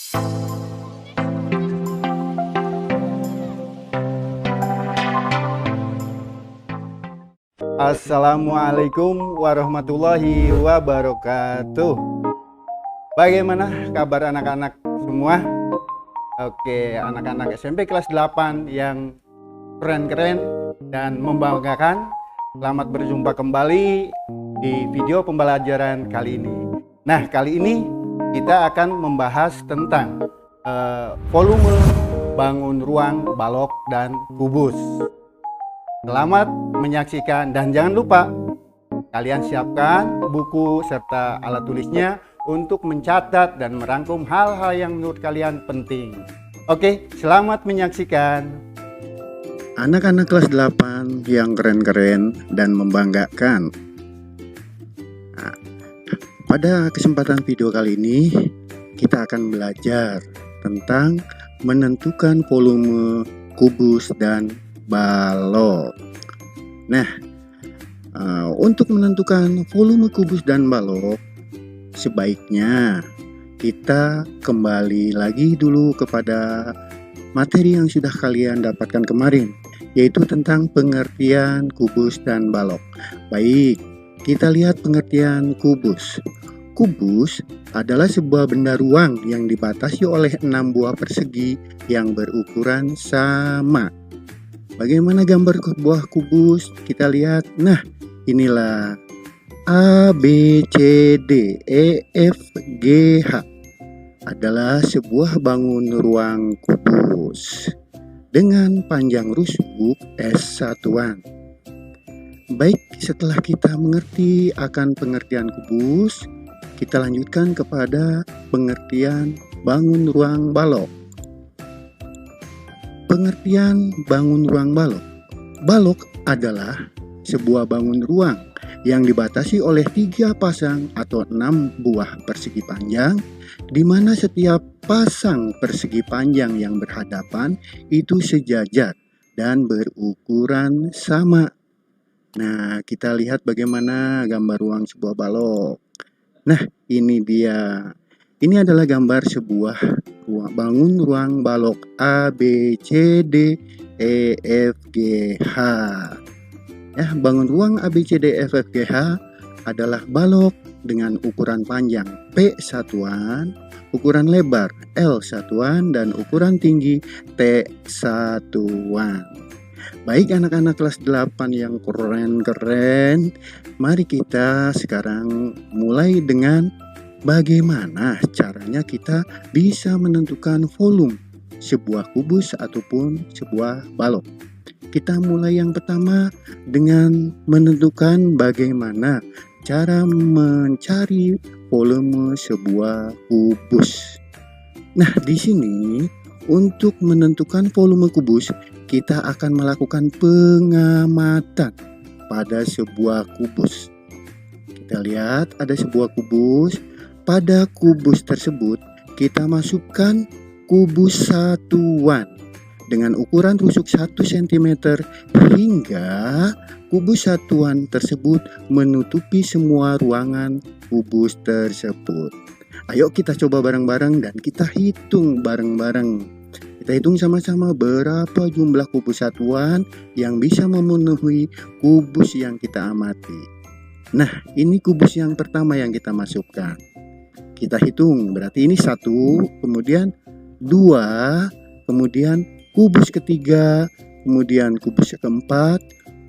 Assalamualaikum warahmatullahi wabarakatuh. Bagaimana kabar anak-anak semua? Oke, anak-anak SMP kelas 8 yang keren-keren dan membanggakan. Selamat berjumpa kembali di video pembelajaran kali ini. Nah, kali ini kita akan membahas tentang volume, bangun ruang, balok, dan kubus. Selamat menyaksikan dan jangan lupa kalian siapkan buku serta alat tulisnya untuk mencatat dan merangkum hal-hal yang menurut kalian penting. Oke, selamat menyaksikan. Anak-anak kelas 8 yang keren-keren dan membanggakan. Nah, pada kesempatan video kali ini kita akan belajar tentang menentukan volume kubus dan balok. Nah, untuk menentukan volume kubus dan balok, sebaiknya kita kembali lagi dulu kepada materi yang sudah kalian dapatkan kemarin, yaitu tentang pengertian kubus dan balok. Baik, kita lihat pengertian kubus. Kubus adalah sebuah benda ruang yang dibatasi oleh 6 buah persegi yang berukuran sama. Bagaimana gambar sebuah kubus? Kita lihat. Nah, inilah A, B, C, D, E, F, G, H adalah sebuah bangun ruang kubus dengan panjang rusuk S satuan. Baik, setelah kita mengerti akan pengertian kubus, kita lanjutkan kepada pengertian bangun ruang balok. Pengertian bangun ruang balok. Balok adalah sebuah bangun ruang yang dibatasi oleh 3 pasang atau 6 buah persegi panjang, di mana setiap pasang persegi panjang yang berhadapan itu sejajar dan berukuran sama. Nah, kita lihat bagaimana gambar ruang sebuah balok. Nah, ini dia. Ini adalah gambar sebuah bangun ruang balok A, B, C, D, E, F, G, H. Ya, bangun ruang A, B, C, D, F, G, H adalah balok dengan ukuran panjang P satuan, ukuran lebar L satuan, dan ukuran tinggi T satuan. Baik anak-anak kelas 8 yang keren-keren, mari kita sekarang mulai dengan bagaimana caranya kita bisa menentukan volume sebuah kubus ataupun sebuah balok. Kita mulai yang pertama dengan menentukan bagaimana cara mencari volume sebuah kubus. Nah, di sini untuk menentukan volume kubus, kita akan melakukan pengamatan pada sebuah kubus. Kita lihat ada sebuah kubus. Pada kubus tersebut, kita masukkan kubus satuan dengan ukuran rusuk 1 cm hingga kubus satuan tersebut menutupi semua ruangan kubus tersebut. Ayo kita coba bareng-bareng dan kita hitung bareng-bareng. Kita hitung sama-sama berapa jumlah kubus satuan yang bisa memenuhi kubus yang kita amati. Nah, ini kubus yang pertama yang kita masukkan. Kita hitung, berarti ini 1, kemudian 2, kemudian kubus ketiga, kemudian kubus keempat,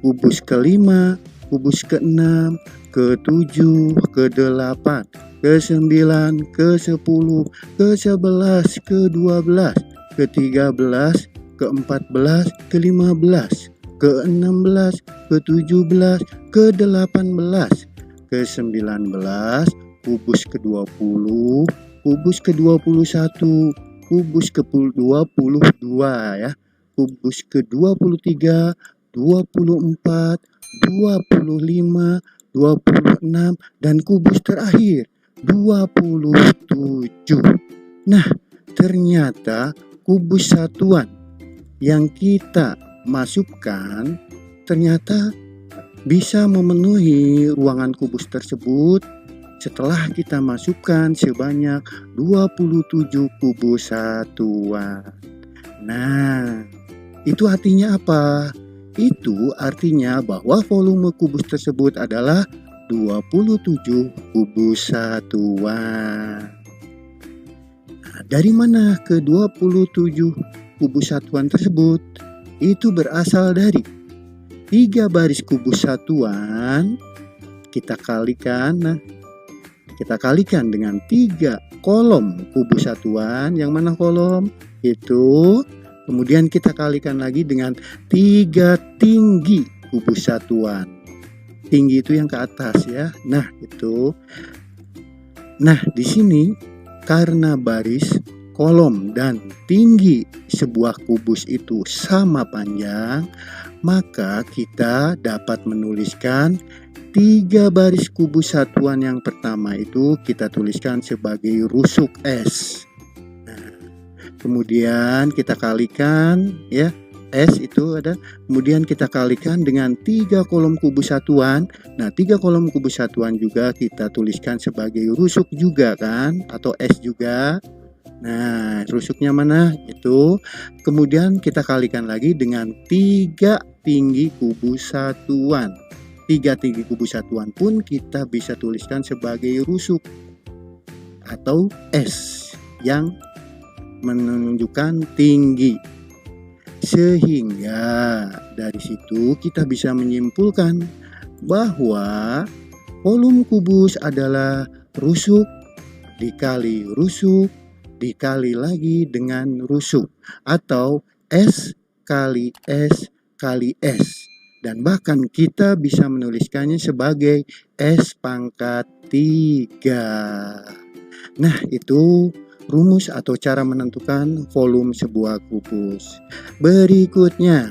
kubus kelima, kubus keenam, ke-7, ke-8, ke-9, ke-10, ke-11, ke-12, ke-13, ke-14, ke-15, ke-16, ke-17, ke-18, ke-19, kubus ke-20, kubus ke-21, kubus ke-22 ya, kubus ke-23, 24, 25, 26 dan kubus terakhir 27. Nah, ternyata kubus satuan yang kita masukkan ternyata bisa memenuhi ruangan kubus tersebut setelah kita masukkan sebanyak 27 kubus satuan. Nah, itu artinya apa? Itu artinya bahwa volume kubus tersebut adalah 27 kubus satuan. Nah, dari mana ke 27 kubus satuan tersebut? Itu berasal dari 3 baris kubus satuan kita kalikan dengan 3 kolom kubus satuan. Yang mana kolom? Itu kemudian kita kalikan lagi dengan 3 tinggi kubus satuan. Tinggi itu yang ke atas ya. Nah, itu. Nah, di sini karena baris, kolom, dan tinggi sebuah kubus itu sama panjang, maka kita dapat menuliskan 3 baris kubus satuan yang pertama itu kita tuliskan sebagai rusuk S. Nah, kemudian kita kalikan ya, S itu ada, kemudian kita kalikan dengan 3 kolom kubus satuan. Nah, 3 kolom kubus satuan juga kita tuliskan sebagai rusuk juga kan, atau S juga. Nah, rusuknya mana? Itu. Kemudian kita kalikan lagi dengan 3 tinggi kubus satuan. 3 tinggi kubus satuan pun kita bisa tuliskan sebagai rusuk atau S yang menunjukkan tinggi. Sehingga dari situ kita bisa menyimpulkan bahwa volume kubus adalah rusuk dikali rusuk dikali lagi dengan rusuk, atau S kali S kali S, dan bahkan kita bisa menuliskannya sebagai S pangkat 3. Nah, itu rumus atau cara menentukan volume sebuah kubus. Berikutnya,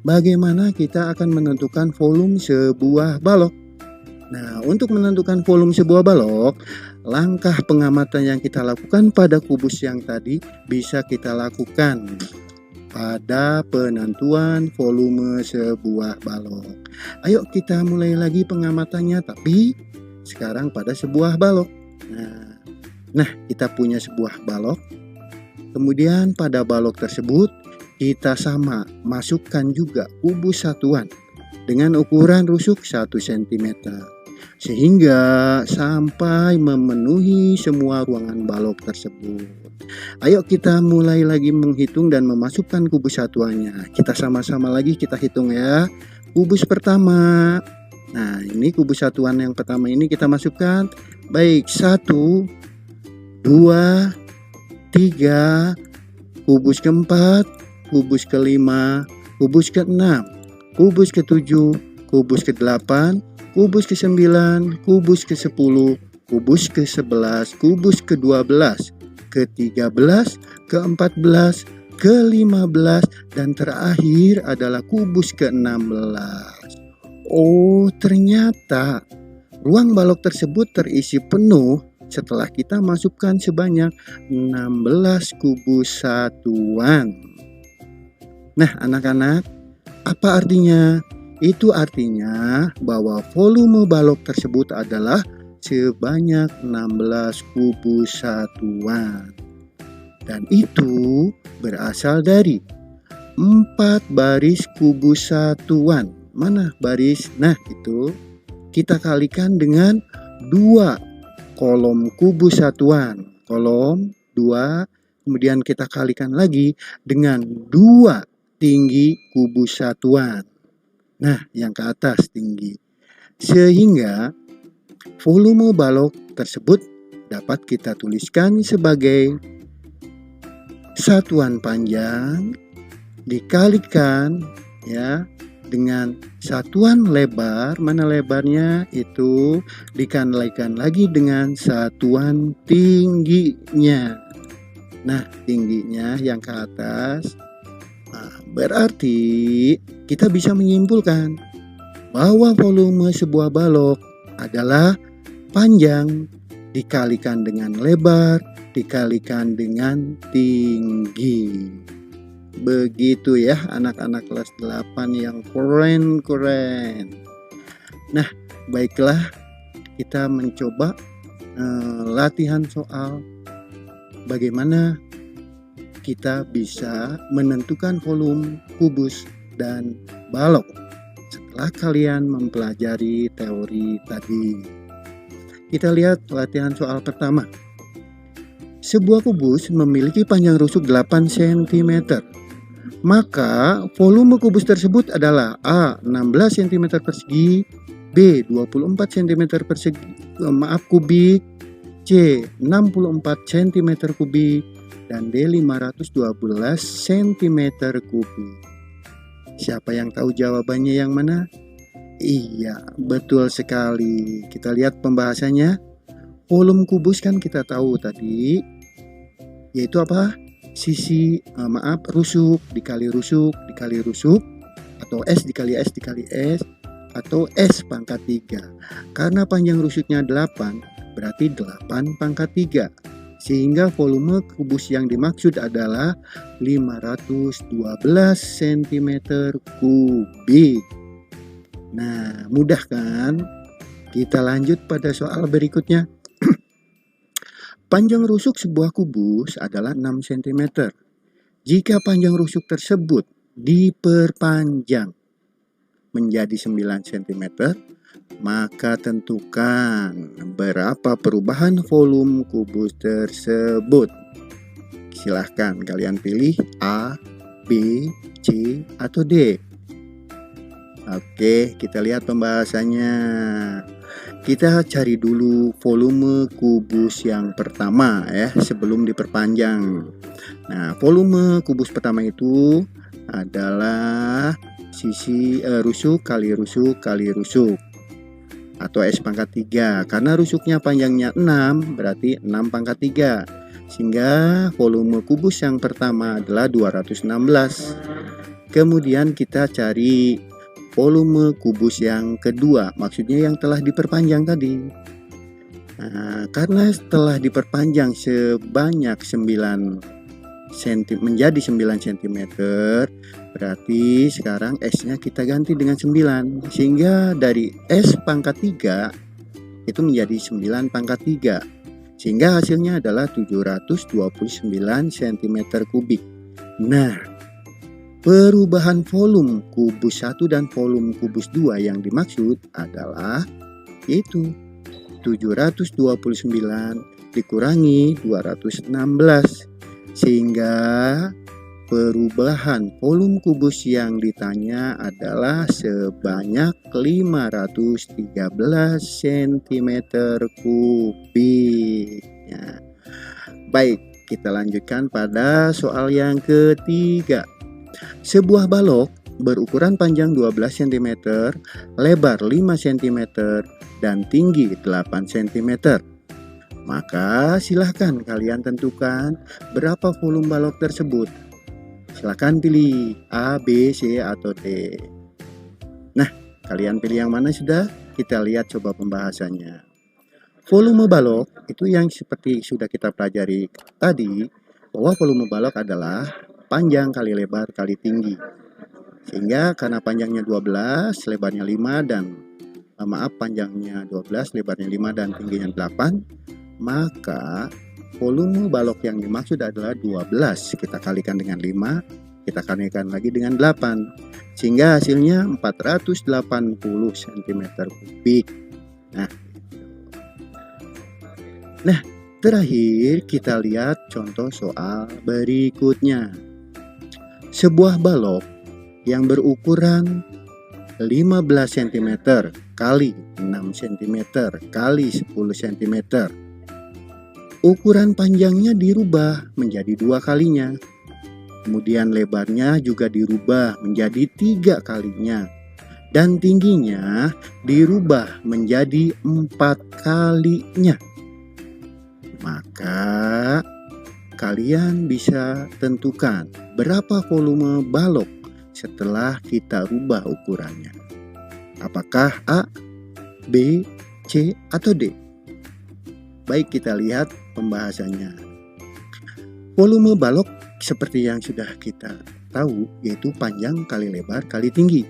bagaimana kita akan menentukan volume sebuah balok? Nah, untuk menentukan volume sebuah balok, langkah pengamatan yang kita lakukan pada kubus yang tadi bisa kita lakukan pada penentuan volume sebuah balok. Ayo kita mulai lagi pengamatannya, tapi sekarang pada sebuah balok. Nah, kita punya sebuah balok. Kemudian pada balok tersebut kita sama masukkan juga kubus satuan dengan ukuran rusuk 1 cm. Sehingga sampai memenuhi semua ruangan balok tersebut. Ayo kita mulai lagi menghitung dan memasukkan kubus satuannya. Kita sama-sama lagi kita hitung ya. Kubus pertama. Nah, ini kubus satuan yang pertama ini kita masukkan. Baik, 1, 2, 3, kubus keempat, kubus kelima, kubus keenam, kubus ketujuh, kubus ke-8, kubus ke-9, kubus ke-10, kubus ke-11, kubus ke-12, ke-13, ke-14, ke-15, dan terakhir adalah kubus ke-16. Oh, ternyata ruang balok tersebut terisi penuh setelah kita masukkan sebanyak 16 kubus satuan. Nah, anak-anak, apa artinya? Itu artinya bahwa volume balok tersebut adalah sebanyak 16 kubus satuan. Dan itu berasal dari 4 baris kubus satuan. Mana baris? Nah, itu kita kalikan dengan 2 kolom kubus satuan. Kolom 2, kemudian kita kalikan lagi dengan 2 tinggi kubus satuan. Nah, yang ke atas tinggi. Sehingga volume balok tersebut dapat kita tuliskan sebagai satuan panjang dikalikan ya dengan satuan lebar. Mana lebarnya? Itu dikalikan lagi dengan satuan tingginya. Nah, tingginya yang ke atas. Nah, berarti kita bisa menyimpulkan bahwa volume sebuah balok adalah panjang dikalikan dengan lebar dikalikan dengan tinggi. Begitu ya anak-anak kelas 8 yang keren-keren. Nah, baiklah, kita mencoba latihan soal bagaimana kita bisa menentukan volume kubus dan balok setelah kalian mempelajari teori tadi. Kita lihat latihan soal pertama. Sebuah kubus memiliki panjang rusuk 8 cm. Maka volume kubus tersebut adalah A. 16 cm persegi, B. 24 cm kubik, C. 64 cm kubik, dan D. 512 cm kubik. Siapa yang tahu jawabannya yang mana? Iya, betul sekali. Kita lihat pembahasannya. Volume kubus kan kita tahu tadi, yaitu apa? Rusuk dikali rusuk dikali rusuk, atau S dikali S dikali S, atau S pangkat 3. Karena panjang rusuknya 8, berarti 8 pangkat 3. Sehingga volume kubus yang dimaksud adalah 512 cm kubik. Nah, mudah kan? Kita lanjut pada soal berikutnya. Panjang rusuk sebuah kubus adalah 6 cm. Jika panjang rusuk tersebut diperpanjang menjadi 9 cm, maka tentukan berapa perubahan volume kubus tersebut. Silahkan kalian pilih A, B, C, atau D. Oke, kita lihat pembahasannya. Kita cari dulu volume kubus yang pertama ya, sebelum diperpanjang. Nah, volume kubus pertama itu adalah rusuk kali rusuk kali rusuk, atau S pangkat 3. Karena rusuknya panjangnya 6, berarti 6 pangkat 3. Sehingga volume kubus yang pertama adalah 216. Kemudian kita cari volume kubus yang kedua, maksudnya yang telah diperpanjang tadi. Nah, karena setelah diperpanjang sebanyak 9 cm menjadi 9 cm, berarti sekarang S-nya kita ganti dengan 9. Sehingga dari S pangkat 3 itu menjadi 9 pangkat 3. Sehingga hasilnya adalah 729 cm kubik. Nah, perubahan volume kubus 1 dan volume kubus 2 yang dimaksud adalah itu 729 dikurangi 216, sehingga perubahan volume kubus yang ditanya adalah sebanyak 513 cm kubik. Ya. Baik, kita lanjutkan pada soal yang ketiga. Sebuah balok berukuran panjang 12 cm, lebar 5 cm, dan tinggi 8 cm. Maka silahkan kalian tentukan berapa volume balok tersebut. Silahkan pilih A, B, C, atau D. Nah, kalian pilih yang mana sudah? Kita lihat coba pembahasannya. Volume balok itu yang seperti sudah kita pelajari tadi, bahwa volume balok adalah panjang kali lebar kali tinggi. Sehingga karena panjangnya 12, lebarnya 5 dan panjangnya 12, lebarnya 5 dan tingginya 8, maka volume balok yang dimaksud adalah 12. Kita kalikan dengan 5, kita kalikan lagi dengan 8. Sehingga hasilnya 480 cm kubik. Nah, terakhir kita lihat contoh soal berikutnya. Sebuah balok yang berukuran 15 cm kali 6 cm kali 10 cm. Ukuran panjangnya dirubah menjadi 2 kalinya. Kemudian lebarnya juga dirubah menjadi 3 kalinya. Dan tingginya dirubah menjadi 4 kalinya. Maka kalian bisa tentukan berapa volume balok setelah kita rubah ukurannya. Apakah A, B, C, atau D? Baik, kita lihat pembahasannya. Volume balok seperti yang sudah kita tahu, yaitu panjang kali lebar kali tinggi.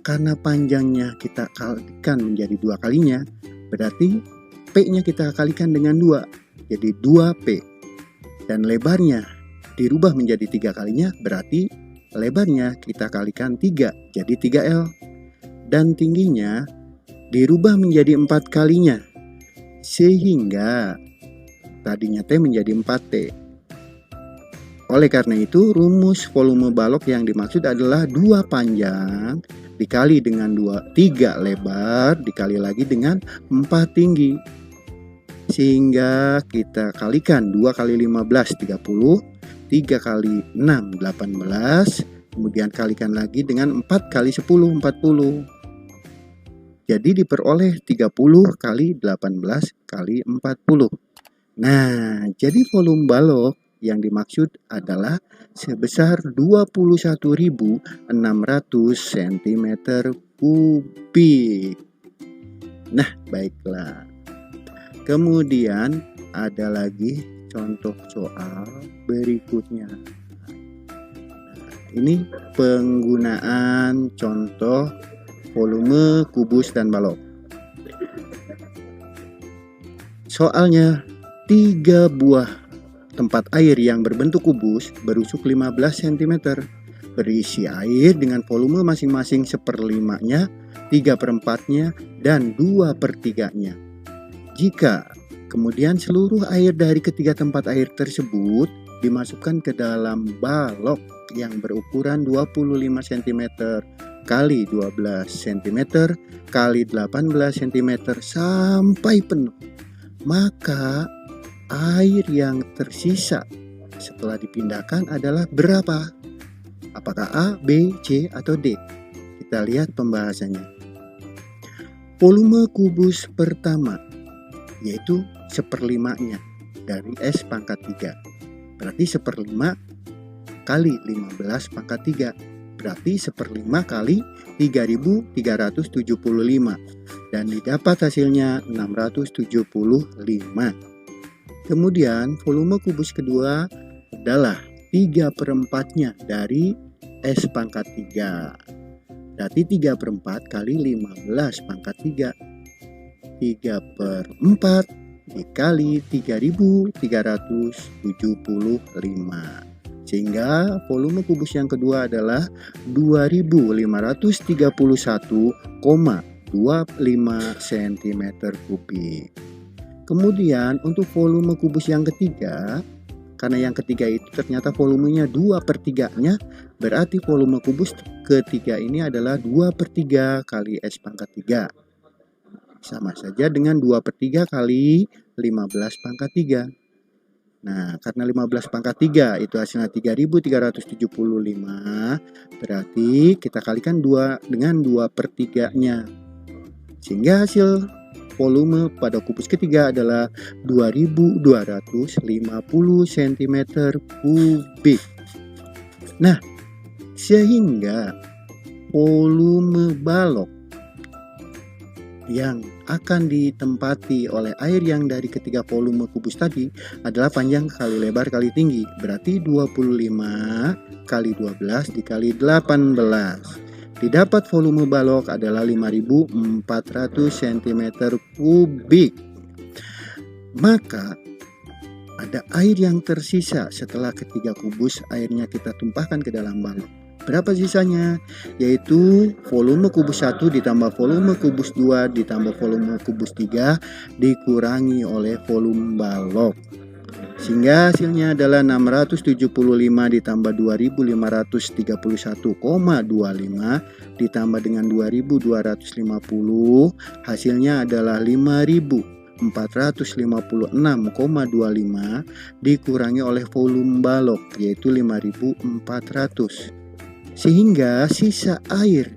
Karena panjangnya kita kalikan menjadi 2 kalinya, Berarti P-nya kita kalikan dengan 2. Jadi 2P. Dan lebarnya dirubah menjadi 3 kalinya, berarti lebarnya kita kalikan 3. Jadi 3L. Dan tingginya dirubah menjadi 4 kalinya. Sehingga tadinya T menjadi 4T. Oleh karena itu, rumus volume balok yang dimaksud adalah 2 panjang dikali dengan 3 lebar dikali lagi dengan 4 tinggi. Sehingga kita kalikan 2 kali 15 30, 3 kali 6 18, kemudian kalikan lagi dengan 4 kali 10 40. Jadi diperoleh 30 kali 18 kali 40. Nah, jadi volume balok yang dimaksud adalah sebesar 21.600 cm kubik. Nah, baiklah. Kemudian ada lagi contoh soal berikutnya. Nah, ini penggunaan contoh volume kubus dan balok. Soalnya 3 buah tempat air yang berbentuk kubus berusuk 15 cm, berisi air dengan volume masing-masing 1/5-nya, 3/4-nya, dan 2/3-nya. Jika kemudian seluruh air dari ketiga tempat air tersebut dimasukkan ke dalam balok yang berukuran 25 cm kali 12 cm kali 18 cm sampai penuh, maka air yang tersisa setelah dipindahkan adalah berapa? Apakah A, B, C, atau D? Kita lihat pembahasannya. Volume kubus pertama yaitu 1/5-nya dari S pangkat 3. Berarti 1/5 kali 15 pangkat 3. Berarti 1/5 kali 3.375. Dan didapat hasilnya 675. Kemudian volume kubus kedua adalah 3/4-nya dari S pangkat 3. Berarti 3/4 kali 15 pangkat 3. 3/4 dikali 3.375. Sehingga volume kubus yang kedua adalah 2.531,25 cm kubik. Kemudian untuk volume kubus yang ketiga, karena yang ketiga itu ternyata volumenya 2/3-nya, berarti volume kubus ketiga ini adalah 2/3 kali S pangkat 3. Sama saja dengan 2/3 kali 15 pangkat 3. Nah, karena 15 pangkat 3 itu hasilnya 3.375, berarti kita kalikan 2 dengan 2/3-nya. Sehingga hasil volume pada kubus ketiga adalah 2.250 cm kubik. Nah, sehingga volume balok yang akan ditempati oleh air yang dari ketiga volume kubus tadi adalah panjang kali lebar kali tinggi. Berarti 25 kali 12 dikali 18. Didapat volume balok adalah 5.400 cm kubik. Maka ada air yang tersisa setelah ketiga kubus airnya kita tumpahkan ke dalam balok. Berapa sisanya? Yaitu volume kubus 1 ditambah volume kubus 2 ditambah volume kubus 3 dikurangi oleh volume balok. Sehingga hasilnya adalah 675 ditambah 2.531,25 ditambah dengan 2.250, hasilnya adalah 5.456,25 dikurangi oleh volume balok yaitu 5.400. Sehingga sisa air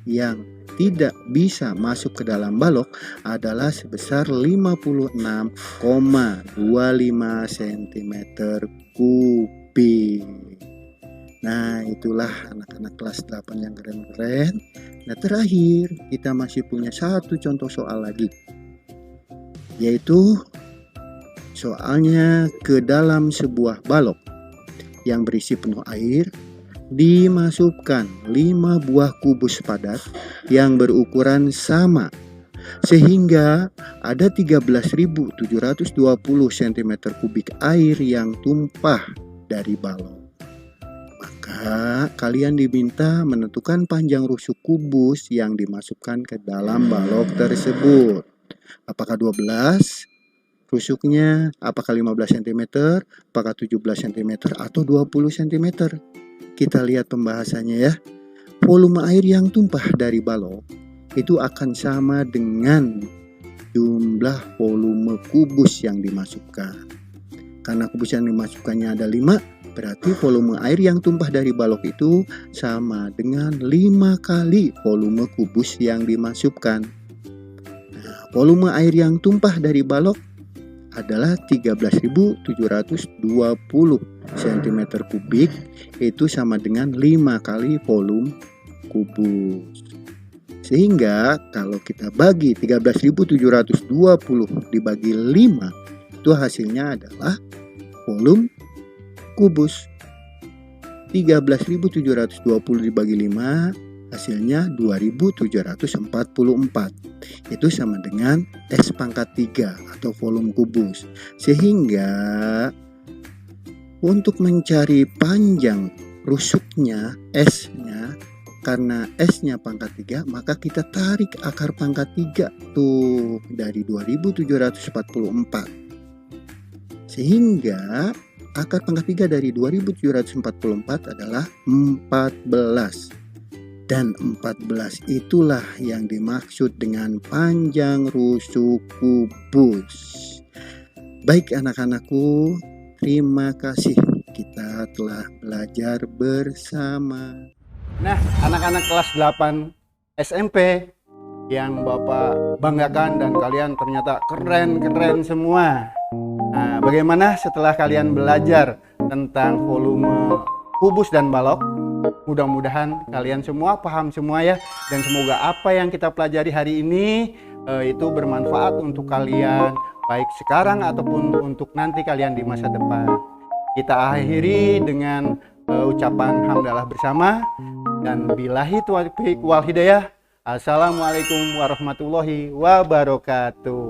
yang tidak bisa masuk ke dalam balok adalah sebesar 56,25 cm kubik. Nah, itulah anak-anak kelas 8 yang keren-keren. Nah, terakhir kita masih punya satu contoh soal lagi, yaitu soalnya ke dalam sebuah balok yang berisi penuh air dimasukkan 5 buah kubus padat yang berukuran sama Sehingga ada 13.720 cm kubik air yang tumpah dari balok. Maka kalian diminta menentukan panjang rusuk kubus yang dimasukkan ke dalam balok tersebut. Apakah 12 rusuknya, apakah 15 cm, apakah 17 cm, atau 20 cm? Kita lihat pembahasannya ya. Volume air yang tumpah dari balok itu akan sama dengan jumlah volume kubus yang dimasukkan. Karena kubus yang dimasukkannya ada 5, berarti volume air yang tumpah dari balok itu sama dengan 5 kali volume kubus yang dimasukkan. Nah, volume air yang tumpah dari balok adalah 13.720 cm kubik, itu sama dengan 5 kali volume kubus. Sehingga kalau kita bagi 13.720 dibagi 5, itu hasilnya adalah volume kubus. 13.720 dibagi 5 hasilnya 2.744. Itu sama dengan S pangkat 3 atau volume kubus. Sehingga untuk mencari panjang rusuknya, S-nya, karena S-nya pangkat 3, maka kita tarik akar pangkat 3 tuh dari 2.744. Sehingga akar pangkat 3 dari 2.744 adalah 14. Dan 14 itulah yang dimaksud dengan panjang rusuk kubus. Baik anak-anakku, terima kasih kita telah belajar bersama. Nah, anak-anak kelas 8 SMP yang Bapak banggakan dan kalian ternyata keren-keren semua. Nah, bagaimana setelah kalian belajar tentang volume kubus dan balok? Mudah-mudahan kalian semua paham semua ya, dan semoga apa yang kita pelajari hari ini itu bermanfaat untuk kalian, baik sekarang ataupun untuk nanti kalian di masa depan. Kita akhiri dengan ucapan hamdalah bersama, dan billahi taufiq wal hidayah. Assalamualaikum warahmatullahi wabarakatuh.